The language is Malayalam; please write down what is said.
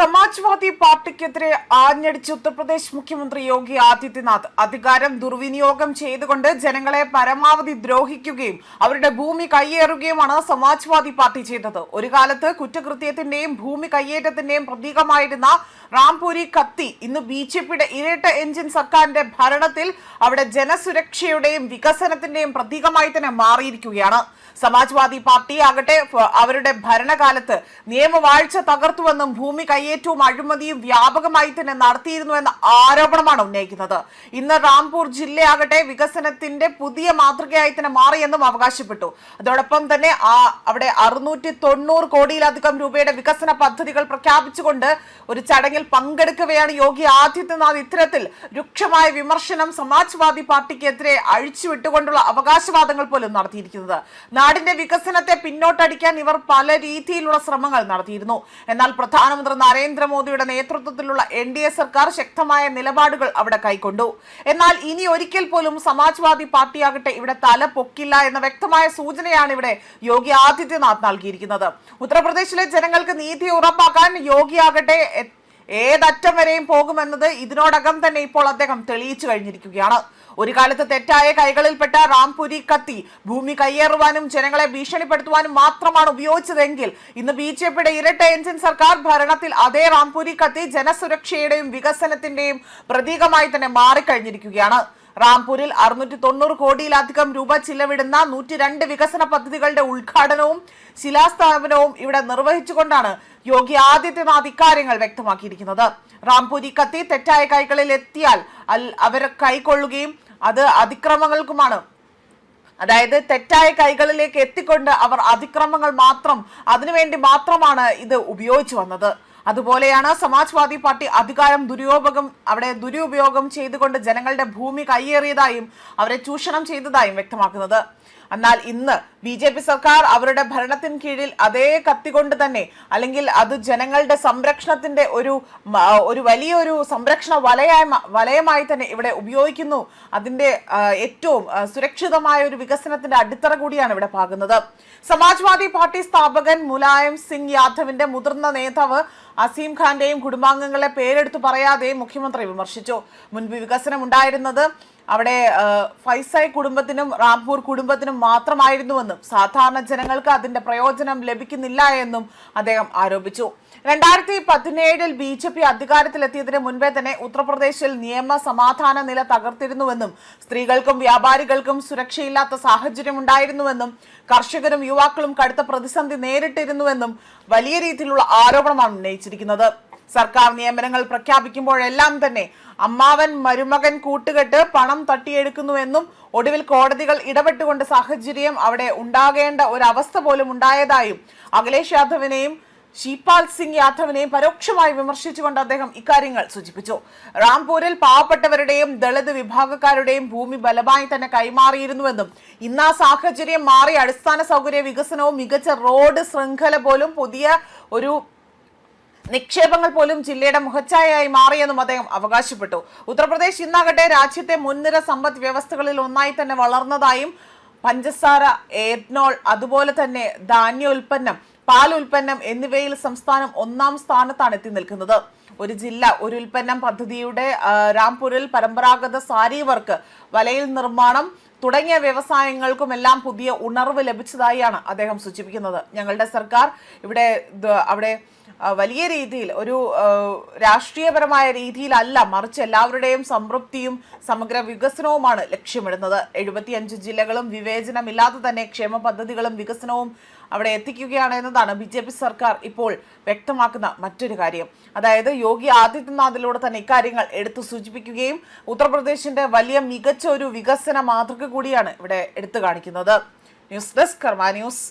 സമാജ്വാദി പാർട്ടിക്കെതിരെ ആഞ്ഞടിച്ച് ഉത്തർപ്രദേശ് മുഖ്യമന്ത്രി യോഗി ആദിത്യനാഥ് അധികാരം ദുർവിനിയോഗം ചെയ്തുകൊണ്ട് ജനങ്ങളെ പരമാവധി ദ്രോഹിക്കുകയും അവരുടെ ഭൂമി കയ്യേറുകയുമാണ് സമാജ്വാദി പാർട്ടി ചെയ്തത്. ഒരു കാലത്ത് കുറ്റകൃത്യത്തിന്റെയും ഭൂമി കയ്യേറ്റത്തിന്റെയും പ്രതീകമായിരുന്ന റാംപൂരി കത്തി ഇന്ന് ബിജെപിയുടെ ഇരട്ട എഞ്ചിൻ സർക്കാരിന്റെ ഭരണത്തിൽ അവിടെ ജനസുരക്ഷയുടെയും വികസനത്തിന്റെയും പ്രതീകമായി തന്നെ മാറിയിരിക്കുകയാണ്. സമാജ്വാദി പാർട്ടി ആകട്ടെ അവരുടെ ഭരണകാലത്ത് നിയമവാഴ്ച തകർത്തുവെന്നും ഭൂമി കയ്യേറ്റവും അഴിമതിയും വ്യാപകമായി തന്നെ നടത്തിയിരുന്നുവെന്ന ആരോപണമാണ് ഉന്നയിക്കുന്നത്. ഇന്ന് റാംപൂർ ജില്ലയാകട്ടെ വികസനത്തിന്റെ പുതിയ മാതൃകയായി തന്നെ മാറിയെന്നും അവകാശപ്പെട്ടു. അതോടൊപ്പം തന്നെ അവിടെ 690 കോടിയിലധികം രൂപയുടെ വികസന പദ്ധതികൾ പ്രഖ്യാപിച്ചുകൊണ്ട് ഒരു ചടങ്ങിൽ പങ്കെടുക്കവെയാണ് യോഗി ആദിത്യനാഥ് ഇത്തരത്തിൽ രൂക്ഷമായ വിമർശനം സമാജ്വാദി പാർട്ടിക്കെതിരെ അഴിച്ചുവിട്ടുകൊണ്ടുള്ള അവകാശവാദങ്ങൾ പോലും നടത്തിയിരിക്കുന്നത്. നാടിന്റെ വികസനത്തെ പിന്നോട്ടടിക്കാൻ ഇവർ പല രീതിയിലുള്ള ശ്രമങ്ങൾ നടത്തിയിരുന്നു. എന്നാൽ പ്രധാനമന്ത്രി നരേന്ദ്രമോദിയുടെ നേതൃത്വത്തിലുള്ള NDA സർക്കാർ ശക്തമായ നിലപാടുകൾ അവിടെ കൈക്കൊണ്ടു. എന്നാൽ ഇനി ഒരിക്കൽ പോലും സമാജ്വാദി പാർട്ടിയാകട്ടെ ഇവിടെ തല പൊക്കില്ല എന്ന വ്യക്തമായ സൂചനയാണ് ഇവിടെ യോഗി ആദിത്യനാഥ് നൽകിയിരിക്കുന്നത്. ഉത്തർപ്രദേശിലെ ജനങ്ങൾക്ക് നീതി ഉറപ്പാക്കാൻ യോഗിയാകട്ടെ ഏതറ്റം വരെയും പോകുമെന്നത് ഇതിനോടകം തന്നെ ഇപ്പോൾ അദ്ദേഹം തെളിയിച്ചു കഴിഞ്ഞിരിക്കുകയാണ്. ഒരു കാലത്ത് തെറ്റായ കൈകളിൽപ്പെട്ട റാംപുരി കത്തി ഭൂമി കയ്യേറുവാനും ജനങ്ങളെ ഭീഷണിപ്പെടുത്തുവാനും മാത്രമാണ് ഉപയോഗിച്ചതെങ്കിൽ ഇന്ന് ബിജെപിയുടെ ഇരട്ട എഞ്ചിൻ സർക്കാർ ഭരണത്തിൽ അതേ റാംപുരി കത്തി ജനസുരക്ഷയുടെയും വികസനത്തിന്റെയും പ്രതീകമായി തന്നെ മാറിക്കഴിഞ്ഞിരിക്കുകയാണ്. റാംപൂരിൽ 690 കോടിയിലധികം രൂപ ചിലവിടുന്ന 102 വികസന പദ്ധതികളുടെ ഉദ്ഘാടനവും ശിലാസ്ഥാപനവും ഇവിടെ നിർവഹിച്ചുകൊണ്ടാണ് യോഗി ആദിത്യനാഥ് ഇക്കാര്യങ്ങൾ വ്യക്തമാക്കിയിരിക്കുന്നത്. റാംപൂരി കത്തി തെറ്റായ കൈകളിൽ എത്തിയാൽ അവർ കൈക്കൊള്ളുകയും അത് അതിക്രമങ്ങൾക്കുമാണ്, അതായത് തെറ്റായ കൈകളിലേക്ക് എത്തിക്കൊണ്ട് അവർ അതിക്രമങ്ങൾ അതിനുവേണ്ടി മാത്രമാണ് ഇത് ഉപയോഗിച്ചു വന്നത്. അതുപോലെയാണ് സമാജ്വാദി പാർട്ടി അധികാരം ദുരുപയോഗം ചെയ്തുകൊണ്ട് ജനങ്ങളുടെ ഭൂമി കയ്യേറിയതായും അവരെ ചൂഷണം ചെയ്തതായും വ്യക്തമാക്കുന്നത്. എന്നാൽ ഇന്ന് BJP സർക്കാർ അവരുടെ ഭരണത്തിന് കീഴിൽ അതേ കത്തികൊണ്ട് തന്നെ, അല്ലെങ്കിൽ അത് ജനങ്ങളുടെ സംരക്ഷണത്തിന്റെ ഒരു വലിയൊരു സംരക്ഷണ വലയമായി തന്നെ ഇവിടെ ഉപയോഗിക്കുന്നു. അതിന്റെ ഏറ്റവും സുരക്ഷിതമായ ഒരു വികസനത്തിന്റെ അടിത്തറ കൂടിയാണ് ഇവിടെ പാകുന്നത്. സമാജ്വാദി പാർട്ടി സ്ഥാപകൻ മുലായം സിംഗ് യാദവിന്റെ മുതിർന്ന നേതാവ് അസീം ഖാന്റെയും കുടുംബാംഗങ്ങളെ പേരെടുത്തു പറയാതെയും മുഖ്യമന്ത്രി വിമർശിച്ചു. മുൻപ് വികസനം ഉണ്ടായിരുന്നത് അവിടെ ഫൈസായ് കുടുംബത്തിനും റാംപൂർ കുടുംബത്തിനും മാത്രമായിരുന്നുവെന്നും സാധാരണ ജനങ്ങൾക്ക് അതിന്റെ പ്രയോജനം ലഭിക്കുന്നില്ല എന്നും അദ്ദേഹം ആരോപിച്ചു. 2017 BJP അധികാരത്തിലെത്തിയതിന് മുൻപേ തന്നെ ഉത്തർപ്രദേശിൽ നിയമ സമാധാന നില തകർത്തിരുന്നുവെന്നും സ്ത്രീകൾക്കും വ്യാപാരികൾക്കും സുരക്ഷയില്ലാത്ത സാഹചര്യം ഉണ്ടായിരുന്നുവെന്നും കർഷകരും യുവാക്കളും കടുത്ത പ്രതിസന്ധി നേരിട്ടിരുന്നുവെന്നും വലിയ രീതിയിലുള്ള ആരോപണമാണ് ഉന്നയിച്ചിരിക്കുന്നത്. സർക്കാർ നിയമനങ്ങൾ പ്രഖ്യാപിക്കുമ്പോഴെല്ലാം തന്നെ അമ്മാവൻ മരുമകൻ കൂട്ടുകെട്ട് പണം തട്ടിയെടുക്കുന്നുവെന്നും ഒടുവിൽ കോടതികൾ ഇടപെട്ടുകൊണ്ട് സാഹചര്യം അവിടെ ഉണ്ടാകേണ്ട ഒരു അവസ്ഥ പോലും ഉണ്ടായതായും അഖിലേഷ് യാദവിനെയും ശിവപാൽ സിംഗ് യാദവിനെയും പരോക്ഷമായി വിമർശിച്ചുകൊണ്ട് അദ്ദേഹം ഇക്കാര്യങ്ങൾ സൂചിപ്പിച്ചു. റാംപൂരിൽ പാവപ്പെട്ടവരുടെയും ദളിത് വിഭാഗക്കാരുടെയും ഭൂമി ബലമായി തന്നെ കൈമാറിയിരുന്നുവെന്നും ഇന്ന് ആ സാഹചര്യം മാറി അടിസ്ഥാന സൗകര്യ വികസനവും മികച്ച റോഡ് ശൃംഖല പോലും പുതിയ ഒരു നിക്ഷേപങ്ങൾ പോലും ജില്ലയുടെ മുഖച്ഛായയായി മാറിയെന്നും അദ്ദേഹം അവകാശപ്പെട്ടു. ഉത്തർപ്രദേശ് ഇന്നാകട്ടെ രാജ്യത്തെ മുൻനിര സമ്പദ് വ്യവസ്ഥകളിൽ ഒന്നായി തന്നെ വളർന്നതായും പഞ്ചസാര, എഥനോൾ, അതുപോലെ തന്നെ ധാന്യോൽപ്പന്നം, പാൽ ഉൽപ്പന്നം എന്നിവയിൽ സംസ്ഥാനം 1ാം സ്ഥാനത്താണ് എത്തി നിൽക്കുന്നത്. ഒരു ജില്ല ഒരു ഉൽപ്പന്നം പദ്ധതിയുടെ റാംപൂരിൽ പരമ്പരാഗത സാരി വർക്ക്, വലയിൽ നിർമ്മാണം തുടങ്ങിയ വ്യവസായങ്ങൾക്കുമെല്ലാം പുതിയ ഉണർവ് ലഭിച്ചതായാണ് അദ്ദേഹം സൂചിപ്പിക്കുന്നത്. ഞങ്ങളുടെ സർക്കാർ അവിടെ വലിയ രീതിയിൽ ഒരു രാഷ്ട്രീയപരമായ രീതിയിലല്ല, മറിച്ച് എല്ലാവരുടെയും സംതൃപ്തിയും സമഗ്ര വികസനവുമാണ് ലക്ഷ്യമിടുന്നത്. 75 ജില്ലകളും വിവേചനമില്ലാതെ തന്നെ ക്ഷേമ പദ്ധതികളും വികസനവും അവിടെ എത്തിക്കുകയാണ് എന്നതാണ് BJP സർക്കാർ ഇപ്പോൾ വ്യക്തമാക്കുന്ന മറ്റൊരു കാര്യം. അതായത് യോഗി ആദിത്യനാഥിലൂടെ തന്നെ ഇക്കാര്യങ്ങൾ എടുത്തു സൂചിപ്പിക്കുകയും ഉത്തർപ്രദേശിന്റെ വലിയ മികച്ച ഒരു വികസന മാതൃക കൂടിയാണ് ഇവിടെ എടുത്തു കാണിക്കുന്നത്. ന്യൂസ് ഡെസ്ക് കർമ്മ ന്യൂസ്.